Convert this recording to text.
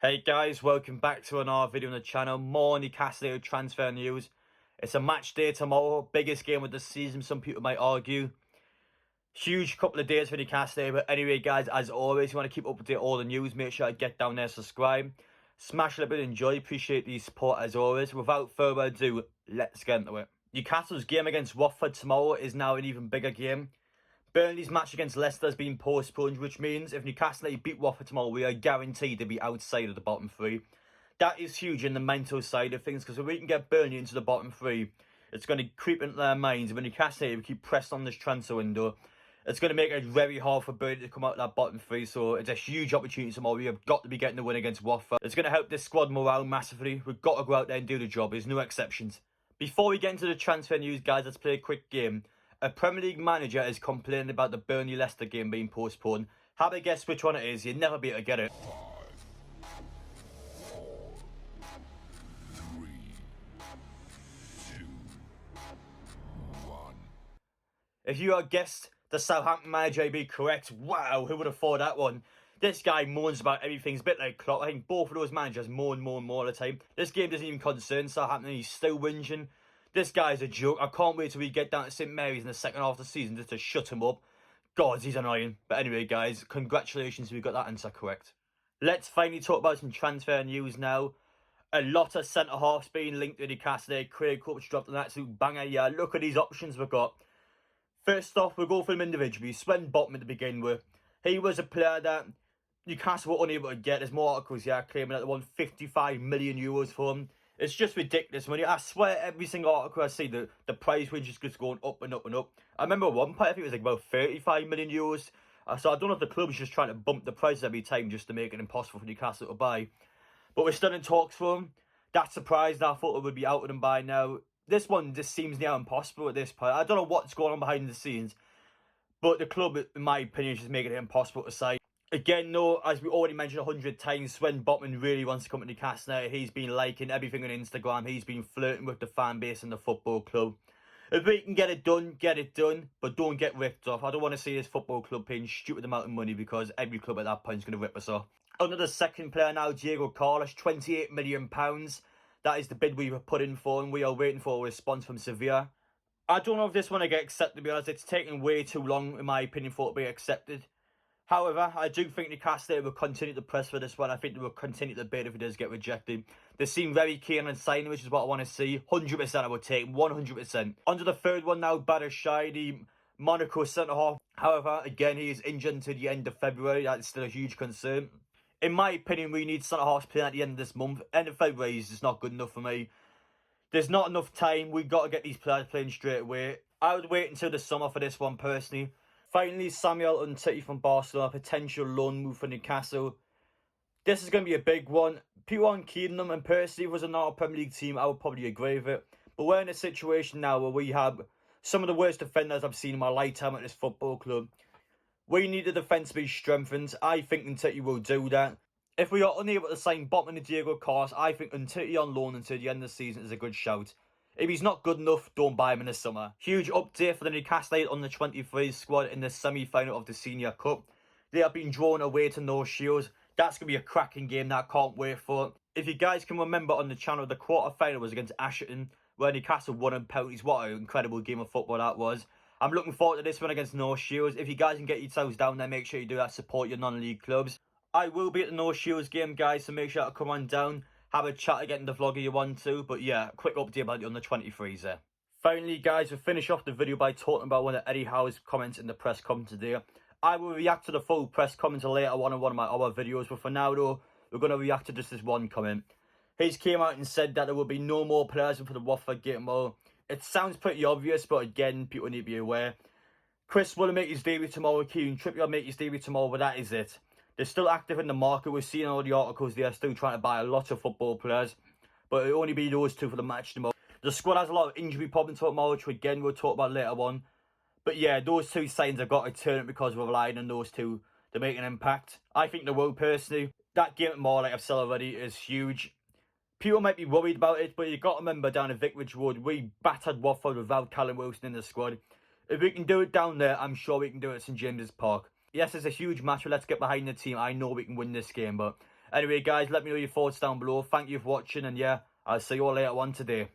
Hey guys, welcome back to another video on the channel. More Newcastle United transfer news. It's a match day tomorrow, biggest game of the season, some people might argue. Huge couple of days for Newcastle United, but anyway guys, as always, if you want to keep up to date all the news, make sure to get down there, subscribe, smash a little bit, enjoy, appreciate the support as always. Without further ado, let's get into it. Newcastle's game against Watford tomorrow is now an even bigger game. Burnley's match against Leicester has been postponed, which means if Newcastle United beat Watford tomorrow, we are guaranteed to be outside of the bottom three. That is huge in the mental side of things, because if we can get Burnley into the bottom three, it's going to creep into their minds. And when Newcastle United keep pressing on this transfer window, it's going to make it very hard for Burnley to come out of that bottom three. So it's a huge opportunity tomorrow. We have got to be getting the win against Watford. It's going to help this squad morale massively. We've got to go out there and do the job. There's no exceptions. Before we get into the transfer news, guys, let's play a quick game. A Premier League manager is complaining about the Burnley-Leicester game being postponed. Have a guess which one it is. You'll never be able to get it. 5, 4, 3, 2, 1. If you had guessed the Southampton manager, you'd be correct. Wow, who would have thought that one? This guy moans about everything. It's a bit like Klopp. I think both of those managers moan all the time. This game doesn't even concern Southampton. He's still whinging. This guy's a joke. I can't wait till we get down to St Mary's in the second half of the season just to shut him up. God, he's annoying. But anyway, guys, congratulations, we got that answer correct. Let's finally talk about some transfer news now. A lot of centre-halves being linked to Newcastle. Craig Coach dropped an absolute banger. Yeah, look at these options we've got. First off, we'll go for them individually. Sven Botman to begin with. He was a player that Newcastle were unable to get. There's more articles here claiming that they won €55 million for him. It's just ridiculous. I swear every single article I see, the price range is just going up and up and up. I remember one point, I think it was like about €35 million. So I don't know if the club's just trying to bump the price every time just to make it impossible for Newcastle to buy. But we're still in talks for him. That's surprised. I thought it would be out of them by now. This one just seems near impossible at this point. I don't know what's going on behind the scenes. But the club, in my opinion, is just making it impossible to sign. Again, though, as we already mentioned 100 times, Sven Botman really wants to come to Newcastle. He's been liking everything on Instagram. He's been flirting with the fan base and the football club. If we can get it done, but don't get ripped off. I don't want to see this football club paying stupid amount of money because every club at that point is going to rip us off. Another second player now, Diego Carlos, £28 million. That is the bid we were put in for, and we are waiting for a response from Sevilla. I don't know if this one will get accepted, to be honest. It's taking way too long, in my opinion, for it to be accepted. However, I do think Newcastle will continue to press for this one. I think they will continue to bid if it does get rejected. They seem very keen on signing, which is what I want to see. 100% I would take, 100%. On to the third one now, Badashai, the Monaco centre-half. However, again, he is injured until the end of February. That's still a huge concern. In my opinion, we need centre-halves playing at the end of this month. End of February is just not good enough for me. There's not enough time. We've got to get these players playing straight away. I would wait until the summer for this one, personally. Finally, Samuel Umtiti from Barcelona, potential loan move for Newcastle. This is going to be a big one. People aren't keen on them, and personally, if it was another Premier League team, I would probably agree with it. But we're in a situation now where we have some of the worst defenders I've seen in my lifetime at this football club. We need the defence to be strengthened. I think Umtiti will do that. If we are unable to sign Botman and Diego Carlos, I think Umtiti on loan until the end of the season is a good shout. If he's not good enough, don't buy him in the summer. Huge update for the Newcastle United under 23 squad in the semi-final of the Senior Cup. They have been drawn away to North Shields. That's going to be a cracking game that I can't wait for. If you guys can remember on the channel, the quarter-final was against Ashton, where Newcastle won on penalties. What an incredible game of football that was. I'm looking forward to this one against North Shields. If you guys can get yourselves down there, make sure you do that. Support your non-league clubs. I will be at the North Shields game, guys, so make sure to come on down. Have a chat again in the vlog if you want to. But yeah, quick update about the under 23s there. Finally, guys, we'll finish off the video by talking about one of Eddie Howe's comments in the press comment today. I will react to the full press comment later on in one of my other videos. But for now, though, we're going to react to just this one comment. He's came out and said that there will be no more players for the Watford game. Well, it sounds pretty obvious, but again, people need to be aware. Chris will make his debut tomorrow. Kieran Trippier will make his debut tomorrow, but that is it. They're still active in the market. We're seeing all the articles. They are still trying to buy a lot of football players. But it'll only be those two for the match tomorrow. The squad has a lot of injury problems tomorrow, which again we'll talk about later on. But yeah, those two signs have got to turn it because we're relying on those two to make an impact. I think they will, personally. That game tomorrow, like I've said already, is huge. People might be worried about it, but you've got to remember down at Vicarage Road, we battered Watford without Callum Wilson in the squad. If we can do it down there, I'm sure we can do it at St James's Park. Yes, it's a huge match, but let's get behind the team. I know we can win this game, but Anyway, guys, let me know your thoughts down below. Thank you for watching, and yeah, I'll see you all later on today.